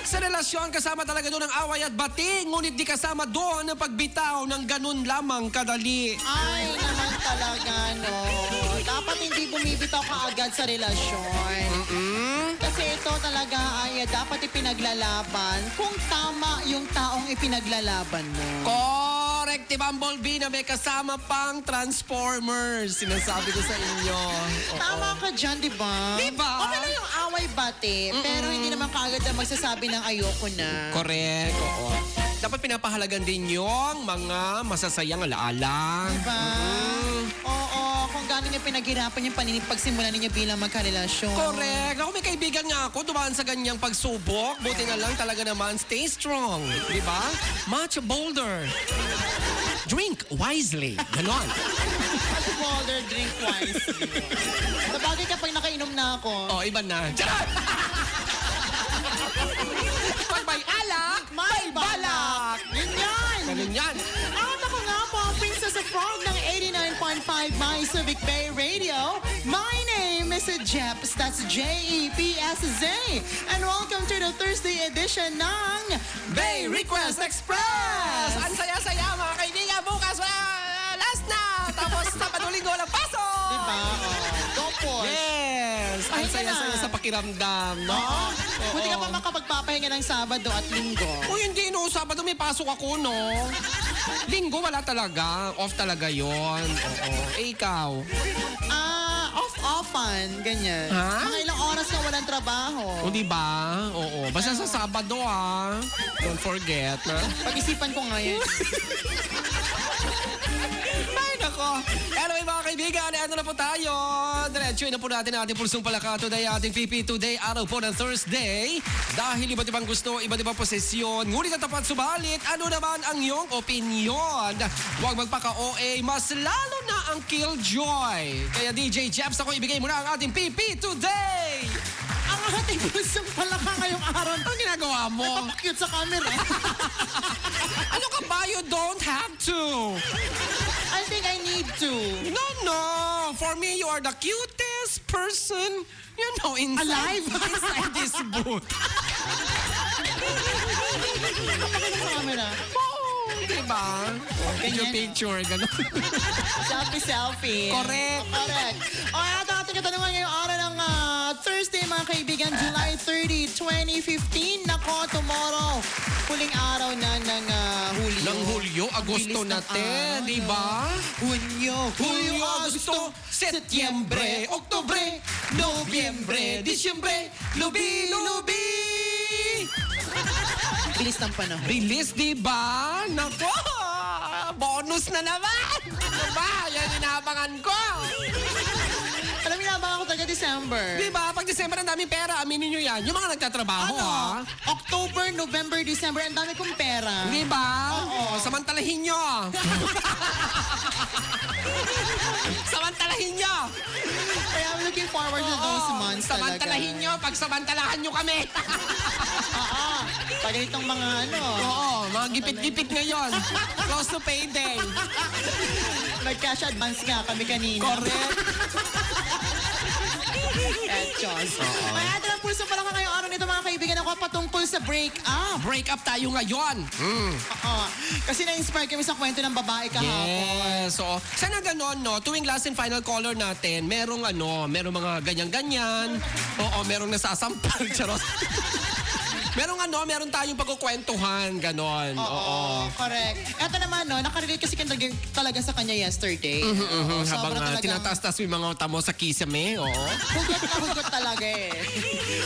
Sa relasyon, kasama talaga doon ang away at bati. Ngunit di kasama doon ang pagbitaw ng ganun lamang kadali. Ay, naman talaga, no. Dapat hindi bumibitaw ka agad sa relasyon. Kasi ito talaga ay dapat ipinaglalaban kung tama yung taong ipinaglalaban mo. Correct, Bumblebee, na may kasama pang Transformers. Sinasabi ko sa inyo. Tama ka dyan, di ba? Di ba? Okay na yung away bate, pero hindi naman kaagad na magsasabi ng ayoko na. Correct, oo. Dapat pinapahalagan din yung mga masasayang alaala. Diba? Oo, kung gano'n niya pinaghirapan yung pagsimula ninyo bilang magkarelasyon. Correct. Ako may kaibigan nga ako, dumaan sa ganyang pagsubok. Buti na lang talaga naman, stay strong. Di ba? Much bolder. Drink wisely. Ganon. Much bolder, drink wisely. Sabagay kapag nakainom na ako. Oh, iba na. Charot! Pag may alak, may balak. Yun yan! Ganun yan. At ako nga po, ang Princess of Frog ng 89.5 My Civic Bay Radio. My name is Jeps. That's J-E-P-S-Z. And welcome to the Thursday edition ng Bay Request Express! Ang saya-saya mga kaibigan. Bukas, last na! Tapos sa Linggo walang pasok! Diba? Go po. Yes! Ang Ay, saya-saya na. sa pakiramdam, no? Oo. Buti ka pa makapagpapahinga ng Sabado at Linggo. Uy, hindi, no. Sabado may pasok ako, no? Linggo, wala talaga. Off talaga yon. Oo. Eh, ikaw? Off-offan, ganyan. Ha? Mga ilang oras ka walang trabaho. O, diba? Oo. Basta sa Sabado, ah. Don't forget, na? Pag-isipan ko ngayon. Ay, nako. Anyway, mga kaibigan, ano na po tayo? Diretsuin na po natin ang ating pulsong palaka today, ating PP Today, araw po ng Thursday. Dahil iba't ibang gusto, iba't ibang posisyon, ngunit ang tapat subalit, ano naman ang iyong opinion? Huwag magpaka-OA, mas lalo na ang killjoy. Kaya DJ Jeps, ako ibigay mo na ang ating PP Today! Ang ating pulsong palaka ngayong araw. Ang ginagawa mo? Cute sa camera. Ano ka ba? You don't have to. I think I need to. No. For me, you are the cutest person, you know, inside this booth. Kapag sa camera. Oo, diba? Picture, gano'n. Selfie. Correct. O, ito ating katanungan ngayong araw ng Thursday, mga kaibigan, July 30, 2015. Nako, tomorrow, huling araw na ng Hulyo. Ng Hulyo, Agosto Bilis ng natin, araw. diba? Hulyo, Agosto, Setyembre, Oktubre, Nobyembre, Disyembre, Lubi! Bilis ng panahon. Bilis, diba? Nako! Bonus na naman! Diba? Yan inaabangan ko! Alam mo, inabangan ko talaga December. Diba? Pag December, ang daming pera. Aminin nyo yan. Yung mga nagtatrabaho, ha? October, November, December, ang dami kong pera. Diba? Oo. Samantalahin nyo. Samantalahin nyo. Kaya I'm looking forward to those months talaga. Samantalahin nyo. Pagsamantalahan nyo kami. Oo. Pag itong mga Oo, mga gipit-gipit ngayon. Close to payday. Nag-cash advance nga kami kanina. Correct. Etchos. Kaya ito lang pulso pala ka ngayong araw nito, mga kaibigan, ako patungkol sa break-up. Break up tayo ngayon. Oo. Kasi na-inspire kami sa kwento ng babae kahapon. Yes. So, sana ganon, no? Tuwing last and final caller natin, merong mga ganyan-ganyan. Oo, merong nasasampal. Charot. Meron tayong pagkukwentuhan, ganon. Oo. Correct. Ito naman, nakarelate kasi talaga sa kanya yesterday. Habang Sobra talagang- tinataas-tas yung mga tamo sa kisame, oo. Hugot na hugot talaga eh.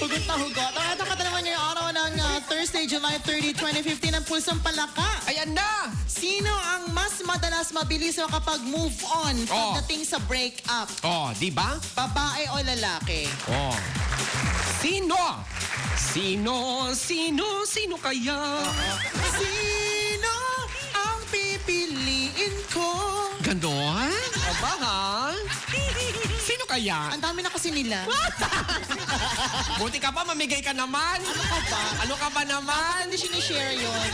Hugot na hugot. Ito katanungan niyo yung araw ng Thursday, July 30, 2015, ang pulsong palaka. Ayan na! Sino ang mas madalas mabilis kapag move on pagdating sa break-up? Oh, di ba? Babae o lalaki? Oh. Sino kaya? Sino ang pipiliin ko? Ganon? Aba, ha? Sino kaya? Ang dami na kasi nila. Buti ka pa, mamigay ka naman. Ano ka ba? Ano ka ba naman? Hindi sinishare yun.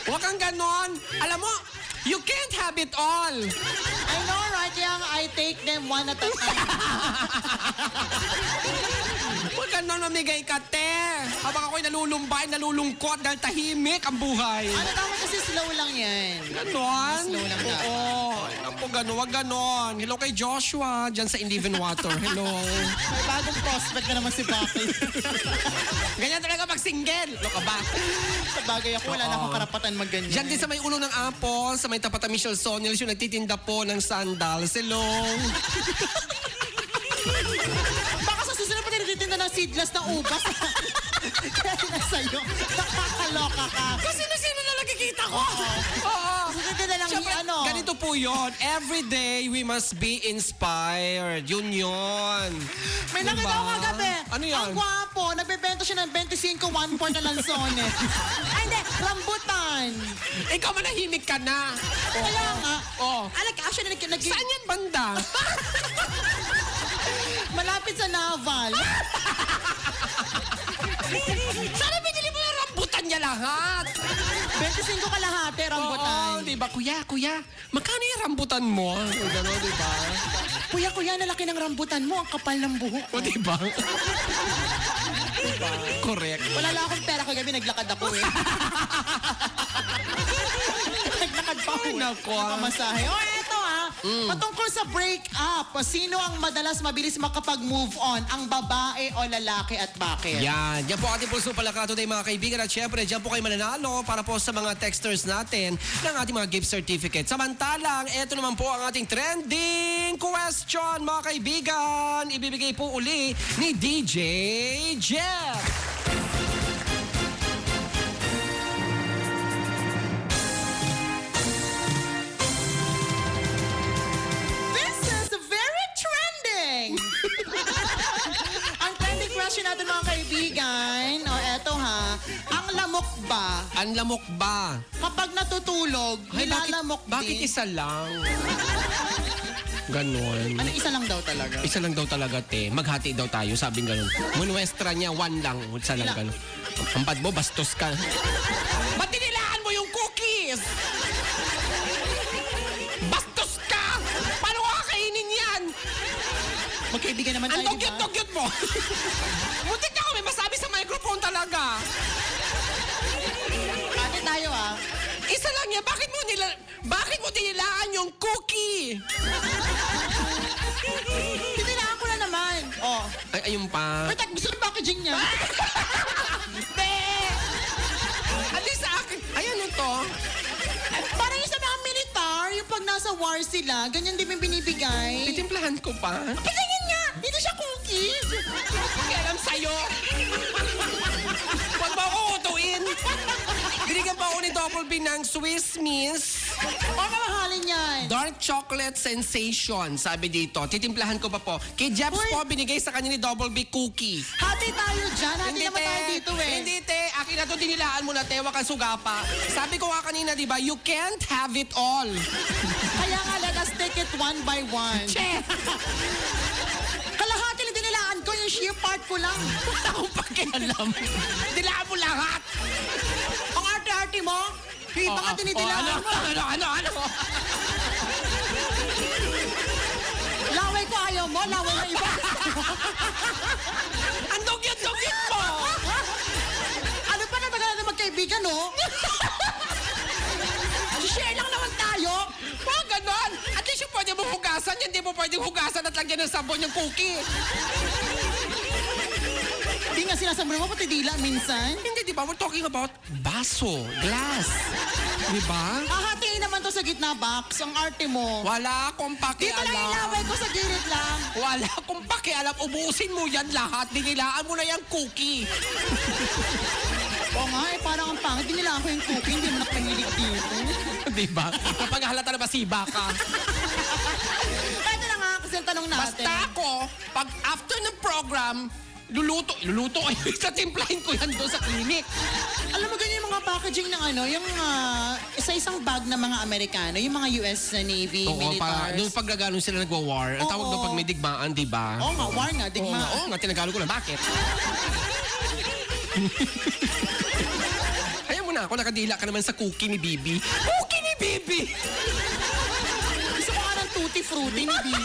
Huwag kang ganon. Alam mo, you can't have it all. I know, right? Kaya I take them one at a time. Huwag ka na namigay ka, te. Habang ako'y nalulumbay, nalulungkot dahil tahimik ang buhay. Ano dapat kasi slow lang yan. Ganon? Slow lang dapat. Oo. Alam po ganon, wag ganon. Hello kay Joshua, dyan sa In Living Water. Hello. May bagong prospect na naman si Baki. Ganyan talaga pag single. Ano ka ba? Sa bagay ako, wala na akong karapatan magganyan. Diyan din sa may ulo ng Apple, sa may tapat ng Michelle Soniel, yung nagtitinda po ng sandals. Hello. Baka sa susunod pa nagtitinda ng seedless na ubas. Kasi na sa'yo, nakakaloka ka. Kasi sino na nakikita ko. Oo. Susunod na lang Siyempre, ano. ganito po yun. Every day, we must be inspired. Yun. May Diba? nakita ko kagabi. Ano yan? Ang gwapo, nagbebenta siya ng 25, 1/4 na lansones. Ay, hindi, rambutan. Ikaw manahimik ka na. Kaya nga. Oh. Actually, Saan yan banda? malapit sa Naval. Sana binili mo yung rambutan niya lahat. 25 kalahati, rambutan. Oo, diba? Kuya, magkano yung rambutan mo? Gano'n, diba? Kuya, nalaki ng rambutan mo. Ang kapal ng buhok O, mo. diba? Correct. Wala lang akong pera kagabi, naglakad ako eh. Naglakad pa ako. Nako. Nakamasahe. Oh, eto patungkol sa break-up. Sino ang madalas mabilis makapag-move on? Ang babae o lalaki at bakit? Yan po ating Pulso Palaka today mga kaibigan. At syempre, dyan po kayo mananalo para po sa mga texters natin ng ating mga gift certificate. Samantalang, eto naman po ang ating trending question mga kaibigan. Ibibigay po uli ni DJ Jeff. Question natin mga kaibigan. O eto ang lamok ba? Ang lamok ba? Kapag natutulog, nilalamok bakit din. isa lang? Ganon. Ano, isa lang daw talaga? Isa lang daw talaga, te. Maghati daw tayo, sabing ganon. Munuestra niya, one lang. Isa lang ganon. Ang pad mo, bastos ka. Ba't tinilaan mo yung cookies? Bastos ka! Paano ko kakainin yan? Magkaibigan naman Ang tayo, diba? dugyot-dugyot mo. Muntik na ako, may masabi sa microphone talaga. Bakit tayo Isa lang yan. Bakit mo tinilaan yung cookie? Tinilaan ko na naman. Oh. Ay, ayun pa. Wait, gusto yung packaging niya. Be! At least sa akin. Ayan ito. Parang yung sa mga militar, yung pag nasa war sila, ganyan din yung binibigay. Titimplahan ko pa. Patingin nga! Dito siya cookies! Pakialam sa'yo. Huwag mo ako utuin. Binigyan pa ako ni Double B ng Swiss Miss O, mamahalin yan. Dark Chocolate Sensation. Sabi dito, titimplahan ko pa po. Kay Jeps Uy! po, binigay sa kanya ni Double B cookie. Hati tayo dyan. Hati naman tayo dito eh. Hindi, te. Akin na to, dinilaan mo na, te. Wag kang sugapa. Sabi ko nga kanina, di ba, you can't have it all. Kaya nga, let us take it one by one. Che! Kalahati na dinilaan ko, yung sheer part ko lang. Wala akong pakialam. Dilaan mo lahat. Ang arte-arte mo, baka dinidilaan mo. Ano? Laway ko ayaw mo, laway na iba. Ang dugyot-dugyot mo! Ano pa na tagal na magkaibigan, no? Share lang naman tayo. Huwag ganon. At least yung pwede mo hugasan, hindi mo pwedeng hugasan at lagyan ng sabon yung cookie. Hindi nga sinasabi mo, pati dila minsan. Hindi, di ba? We're talking about baso, glass. Di ba? Hahatiin naman to sa gitna box, ang arte mo. Wala akong Dito lang pakialam. ilaway ko sa gilid lang. Wala akong pakialam. Ubusin mo yan lahat. Dinilaan mo na yung cookie. Oo nga, parang ang pangit. Dinilaan ko yung cookie, hindi mo nakahilig dito. Di ba? Kapag halata na masiba ka. Ito na nga kasi ang tanong natin. Basta ako, pag after ng program, luluto. Ay, tatimplahin ko yan doon sa clinic. Alam mo ganyan yung mga packaging ng yung isa-isang bag ng mga Amerikano, yung mga US Navy, Oo, militars. doon pag gano'n sila nagwa-war, ang tawag doon pag may digmaan, di ba? Oo nga, war nga, digma. Oo nga, tinagalo ko lang. Bakit? Ayaw mo na ako, nakadila ka naman sa cookie ni Bibi. Cookie ni Bibi! Gusto ko nga ng tutti frutti ni Bibi.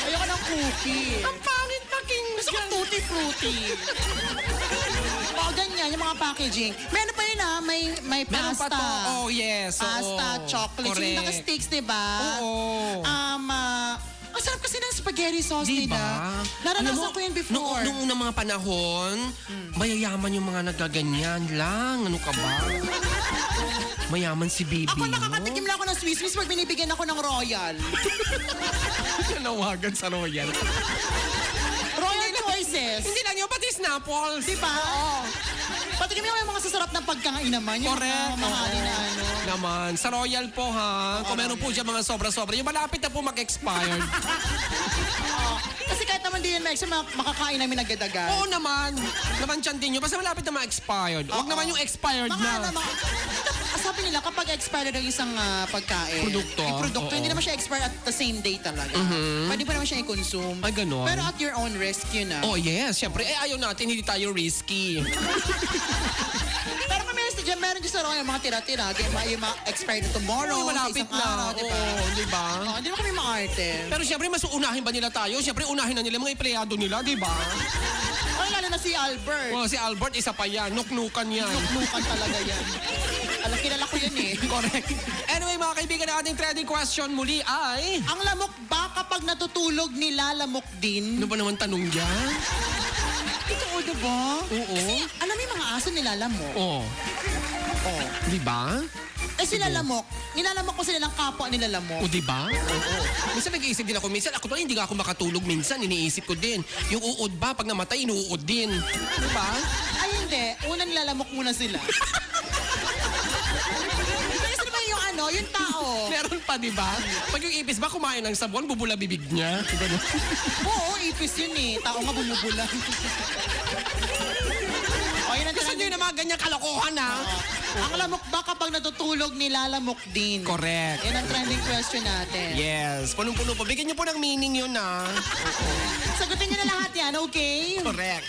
Ayoko ng cookie. Ang pangit paking Gusto ko tutti-frutti. O, ganyan, yung mga packaging. Meron pa yun may Meron pa pasta. to. Oh, yes. Pasta, oo. chocolate. Yung Correct. naka-steaks, diba? Oo. Ang sarap kasi ng spaghetti sauce Diba? nila. Naranasan ko yun before. Nung unang mga panahon, mayayaman yung mga nagaganyan lang. Ano ka ba? Mayaman si Bibi. Ako nakakatikim lang ako ng Swiss Miss pag binibigyan ako ng Royal. Nawagan sa Royal. Royal Choices. Hindi lang yun, pati Snapples. Diba? Oo. Patikim lang yung mga sasarap ng pagkain naman. Yung Correct. mga mahalin na ano. Naman. Sa Royal po ha. Kung meron po dyan mga sobra-sobra. Yung malapit na po mag-expired. Kasi kahit naman din yun, Max, makakain namin agad-agad. Oo naman. Naman dyan din yun. Basta malapit na ma-expired. Huwag naman yung expired na. Sabi nila, kapag expired ang isang pagkain, Produkto. yung produkto, Oo. hindi naman siya expired at the same day talaga. Pwede pa naman siya i-consume. Ay, ganon. Pero at your own risk yun ah. Oh yes, syempre. Ayaw natin, hindi tayo risky. Pero kung meron dyan sa Royal, mga tira-tira, yung mga expired na tomorrow, Oo, malapit sa isang na. araw, diba? Oo, diba? Hindi naman kami maarte. Pero syempre, mas uunahin ba nila tayo? Syempre, unahin na nila mga empleyado nila, di ba? Ay, lalo na si Albert. Oh, si Albert, isa pa yan. Nuknukan yan. Nuknukan talaga yan. Alam, kilala ko yan eh. Correct. Anyway, mga kaibigan, ang ating trending question muli ay... Ang lamok ba kapag natutulog nilalamok din? Ano ba naman tanong yan? Totoo diba? Oo. Kasi alam mo yung mga aso nilalamok. Oh. Oh. Di ba? Eh sila lamok. Nilalamok ko sila ng kapwa nilalamok. O di ba? Oo. Minsan nag-iisip din ako. Minsan ako ba hindi nga ako makatulog minsan. Iniisip ko din. Yung uod ba, pag namatay, inuud din. Di ba? Ay hindi. Una nilalamok muna sila. Kasi sino ba yung ano, yung tao? Meron pa, di ba? Pag yung ipis ba kumain ng sabon, bubula bibig niya. Ganun. Oo, ipis yun eh. Tao nga bumubula. O, yun ang Gusto niyo yung mga ganyang kalokohan, ha? Ang lamok ba kapag natutulog nilalamok din? Correct. Yan ang trending question natin. Yes. Punong-puno po. Bigyan niyo po ng meaning yun, ha? Sagutin niyo na lahat yan, okay? Correct.